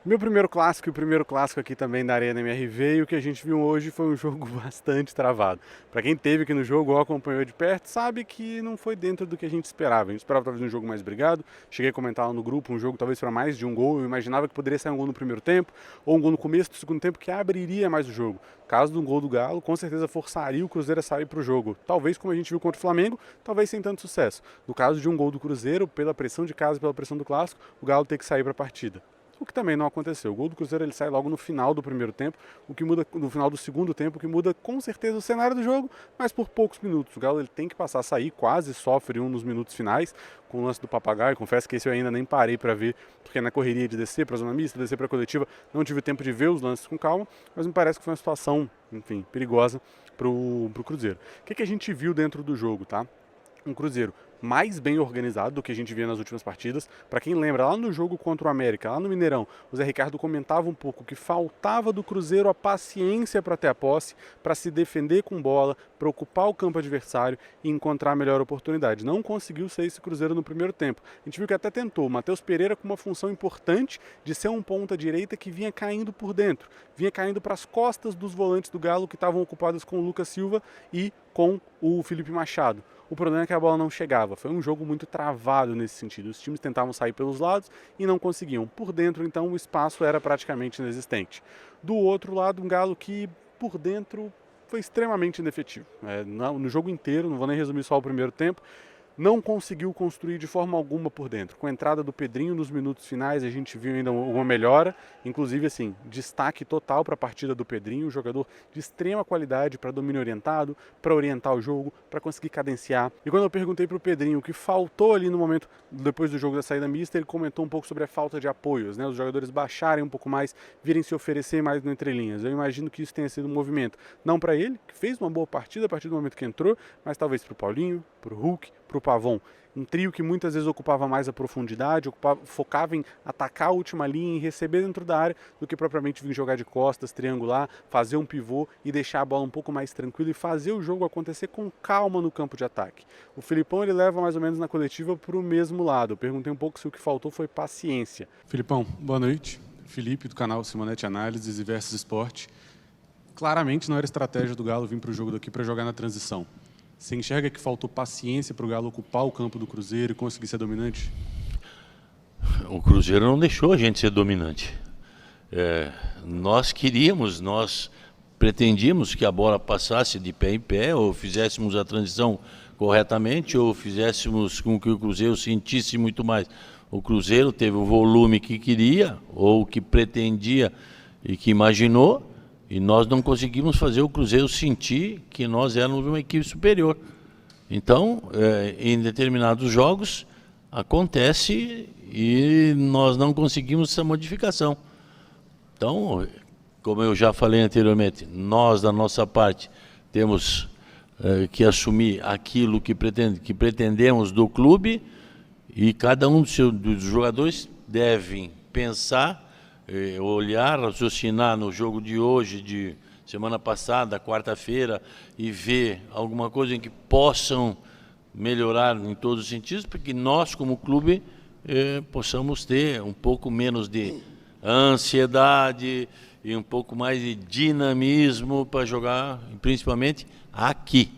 Meu primeiro clássico e o primeiro clássico aqui também da Arena MRV, e o que a gente viu hoje foi um jogo bastante travado. Para quem esteve aqui no jogo ou acompanhou de perto, sabe que não foi dentro do que a gente esperava. A gente esperava talvez um jogo mais brigado, cheguei a comentar lá no grupo, um jogo talvez para mais de um gol, eu imaginava que poderia sair um gol no primeiro tempo, ou um gol no começo do segundo tempo que abriria mais o jogo. Caso de um gol do Galo, com certeza forçaria o Cruzeiro a sair para o jogo. Talvez como a gente viu contra o Flamengo, talvez sem tanto sucesso. No caso de um gol do Cruzeiro, pela pressão de casa e pela pressão do clássico, o Galo ter que sair para a partida. O que também não aconteceu. O gol do Cruzeiro ele sai logo no final do primeiro tempo, o que muda no final do segundo tempo, o que muda com certeza o cenário do jogo, mas por poucos minutos. O Galo ele tem que passar a sair, quase sofre um nos minutos finais com o lance do Papagaio. Confesso que esse eu ainda nem parei para ver, porque na correria de descer para a zona mista, descer para a coletiva, não tive tempo de ver os lances com calma, mas me parece que foi uma situação, enfim, perigosa para o Cruzeiro. O que a gente viu dentro do jogo, tá? Um Cruzeiro mais bem organizado do que a gente via nas últimas partidas. Para quem lembra, lá no jogo contra o América, lá no Mineirão, o Zé Ricardo comentava um pouco que faltava do Cruzeiro a paciência para ter a posse, para se defender com bola, para ocupar o campo adversário e encontrar a melhor oportunidade. Não conseguiu ser esse Cruzeiro no primeiro tempo. A gente viu que até tentou. O Matheus Pereira com uma função importante de ser um ponta-direita que vinha caindo por dentro, vinha caindo para as costas dos volantes do Galo que estavam ocupados com o Lucas Silva e com o Felipe Machado. O problema é que a bola não chegava. Foi um jogo muito travado nesse sentido. Os times tentavam sair pelos lados e não conseguiam. Por dentro, então, o espaço era praticamente inexistente. Do outro lado, um Galo que, por dentro, foi extremamente inefetivo. No jogo inteiro, não vou nem resumir só o primeiro tempo, não conseguiu construir de forma alguma por dentro. Com a entrada do Pedrinho nos minutos finais, a gente viu ainda uma melhora, inclusive assim, destaque total para a partida do Pedrinho, um jogador de extrema qualidade para domínio orientado, para orientar o jogo, para conseguir cadenciar. E quando eu perguntei para o Pedrinho o que faltou ali no momento, depois do jogo da saída mista, ele comentou um pouco sobre a falta de apoios, né? Os jogadores baixarem um pouco mais, virem se oferecer mais no entrelinhas. Eu imagino que isso tenha sido um movimento, não para ele, que fez uma boa partida a partir do momento que entrou, mas talvez para o Paulinho, para o Hulk, para o Pavon. Um trio que muitas vezes ocupava mais a profundidade, focava em atacar a última linha e receber dentro da área do que propriamente vir jogar de costas, triangular, fazer um pivô e deixar a bola um pouco mais tranquila e fazer o jogo acontecer com calma no campo de ataque. O Filipão ele leva mais ou menos na coletiva para o mesmo lado. Eu perguntei um pouco se o que faltou foi paciência. Filipão, boa noite. Felipe do canal Simonete Análises e Versus Esporte. Claramente não era estratégia do Galo vir para o jogo daqui para jogar na transição. Você enxerga que faltou paciência para o Galo ocupar o campo do Cruzeiro e conseguir ser dominante? O Cruzeiro não deixou a gente ser dominante. Nós pretendíamos que a bola passasse de pé em pé, ou fizéssemos a transição corretamente, ou fizéssemos com que o Cruzeiro sentisse muito mais. O Cruzeiro teve o volume que queria, ou que pretendia e que imaginou, e nós não conseguimos fazer o Cruzeiro sentir que nós éramos uma equipe superior. Então, em determinados jogos, acontece e nós não conseguimos essa modificação. Então, como eu já falei anteriormente, nós, da nossa parte, temos que assumir aquilo que pretendemos do clube e cada um dos jogadores deve pensar, olhar, raciocinar no jogo de hoje, de semana passada, quarta-feira, e ver alguma coisa em que possam melhorar em todos os sentidos, para que nós, como clube, possamos ter um pouco menos de ansiedade e um pouco mais de dinamismo para jogar, principalmente aqui.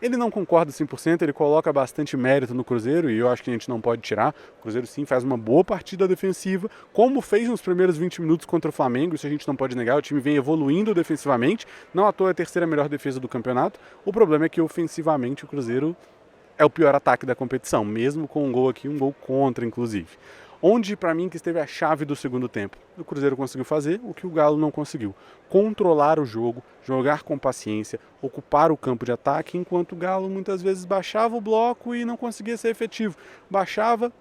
Ele não concorda 100%, ele coloca bastante mérito no Cruzeiro e eu acho que a gente não pode tirar. O Cruzeiro sim faz uma boa partida defensiva, como fez nos primeiros 20 minutos contra o Flamengo, isso a gente não pode negar, o time vem evoluindo defensivamente, não à toa é a terceira melhor defesa do campeonato. O problema é que ofensivamente o Cruzeiro é o pior ataque da competição, mesmo com um gol aqui, um gol contra inclusive. Onde, para mim, que esteve a chave do segundo tempo. O Cruzeiro conseguiu fazer o que o Galo não conseguiu. Controlar o jogo, jogar com paciência, ocupar o campo de ataque, enquanto o Galo muitas vezes baixava o bloco e não conseguia ser efetivo. Baixava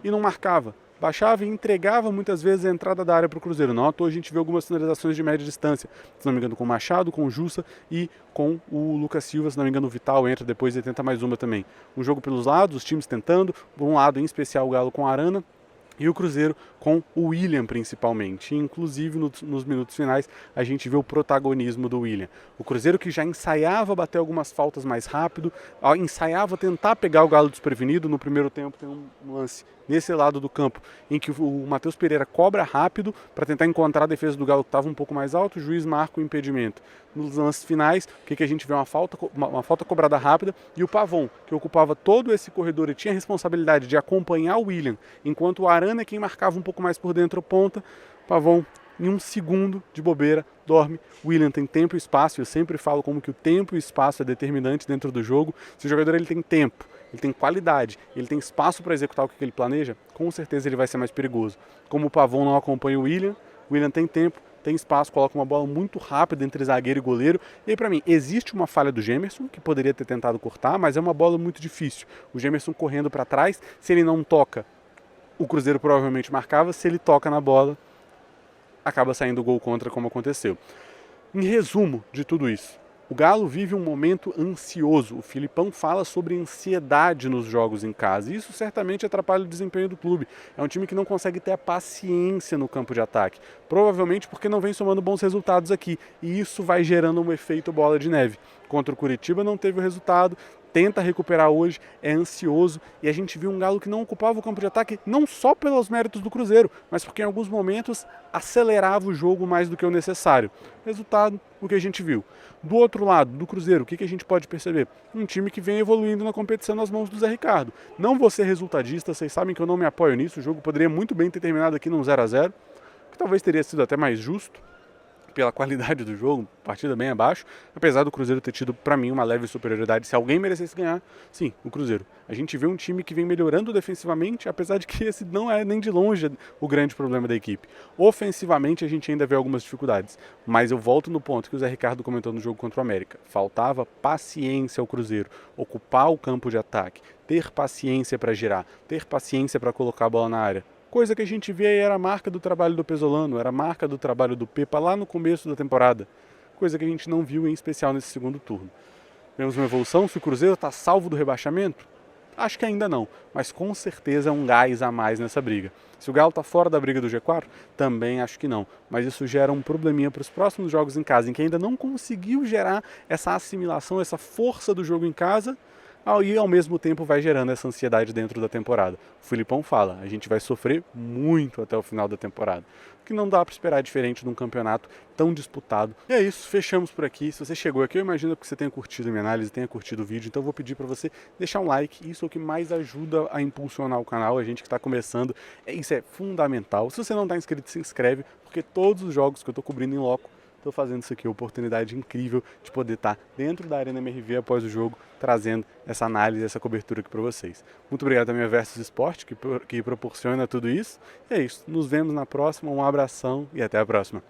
e não marcava. Baixava e entregava muitas vezes a entrada da área para o Cruzeiro. Não à toa a gente vê algumas finalizações de média distância, se não me engano com o Machado, com o Jussa e com o Lucas Silva, se não me engano o Vital entra depois e tenta mais uma também. Um jogo pelos lados, os times tentando, por um lado em especial o Galo com a Arana, e o Cruzeiro com o William principalmente. Inclusive nos minutos finais a gente vê o protagonismo do William. O Cruzeiro que já ensaiava bater algumas faltas mais rápido, ensaiava tentar pegar o Galo desprevenido. No primeiro tempo tem um lance nesse lado do campo em que o Matheus Pereira cobra rápido para tentar encontrar a defesa do Galo que estava um pouco mais alto, o juiz marca o impedimento. Nos lances finais, o que a gente vê? Uma falta cobrada rápida, e o Pavon, que ocupava todo esse corredor e tinha a responsabilidade de acompanhar o William, enquanto o Arana é quem marcava um pouco mais por dentro a ponta. Pavon, em um segundo de bobeira, dorme. O William tem tempo e espaço, eu sempre falo como que o tempo e o espaço é determinante dentro do jogo. Se o jogador ele tem tempo, ele tem qualidade, ele tem espaço para executar o que ele planeja, com certeza ele vai ser mais perigoso. Como o Pavon não acompanha o William tem tempo, tem espaço, coloca uma bola muito rápida entre zagueiro e goleiro. E aí, para mim, existe uma falha do Gemerson, que poderia ter tentado cortar, mas é uma bola muito difícil. O Gemerson correndo para trás, se ele não toca, o Cruzeiro provavelmente marcava. Se ele toca na bola, acaba saindo o gol contra, como aconteceu. Em resumo de tudo isso, o Galo vive um momento ansioso. O Filipão fala sobre ansiedade nos jogos em casa. E isso certamente atrapalha o desempenho do clube. É um time que não consegue ter a paciência no campo de ataque. Provavelmente porque não vem somando bons resultados aqui. E isso vai gerando um efeito bola de neve. Contra o Curitiba não teve o resultado. Tenta recuperar hoje, é ansioso, e a gente viu um Galo que não ocupava o campo de ataque não só pelos méritos do Cruzeiro, mas porque em alguns momentos acelerava o jogo mais do que o necessário. Resultado, o que a gente viu. Do outro lado, do Cruzeiro, o que a gente pode perceber? Um time que vem evoluindo na competição nas mãos do Zé Ricardo. Não vou ser resultadista, vocês sabem que eu não me apoio nisso, o jogo poderia muito bem ter terminado aqui num 0-0, que talvez teria sido até mais justo, pela qualidade do jogo, partida bem abaixo, apesar do Cruzeiro ter tido, para mim, uma leve superioridade. Se alguém merecesse ganhar, sim, o Cruzeiro. A gente vê um time que vem melhorando defensivamente, apesar de que esse não é nem de longe o grande problema da equipe. Ofensivamente, a gente ainda vê algumas dificuldades, mas eu volto no ponto que o Zé Ricardo comentou no jogo contra o América. Faltava paciência ao Cruzeiro, ocupar o campo de ataque, ter paciência para girar, ter paciência para colocar a bola na área. Coisa que a gente vê aí era a marca do trabalho do Pesolano, era a marca do trabalho do Pepa lá no começo da temporada. Coisa que a gente não viu em especial nesse segundo turno. Vemos uma evolução? Se o Cruzeiro está salvo do rebaixamento? Acho que ainda não, mas com certeza é um gás a mais nessa briga. Se o Galo está fora da briga do G4? Também acho que não, mas isso gera um probleminha para os próximos jogos em casa, em que ainda não conseguiu gerar essa assimilação, essa força do jogo em casa, e ao mesmo tempo vai gerando essa ansiedade dentro da temporada. O Filipão fala, a gente vai sofrer muito até o final da temporada, que não dá para esperar diferente de um campeonato tão disputado. E é isso, fechamos por aqui. Se você chegou aqui, eu imagino que você tenha curtido a minha análise, tenha curtido o vídeo, então eu vou pedir para você deixar um like, isso é o que mais ajuda a impulsionar o canal, a gente que está começando, isso é fundamental. Se você não está inscrito, se inscreve, porque todos os jogos que eu estou cobrindo em loco, estou fazendo isso aqui, oportunidade incrível de poder estar dentro da Arena MRV após o jogo, trazendo essa análise, essa cobertura aqui para vocês. Muito obrigado também a Versus Esporte, que proporciona tudo isso. E é isso, nos vemos na próxima, um abração e até a próxima.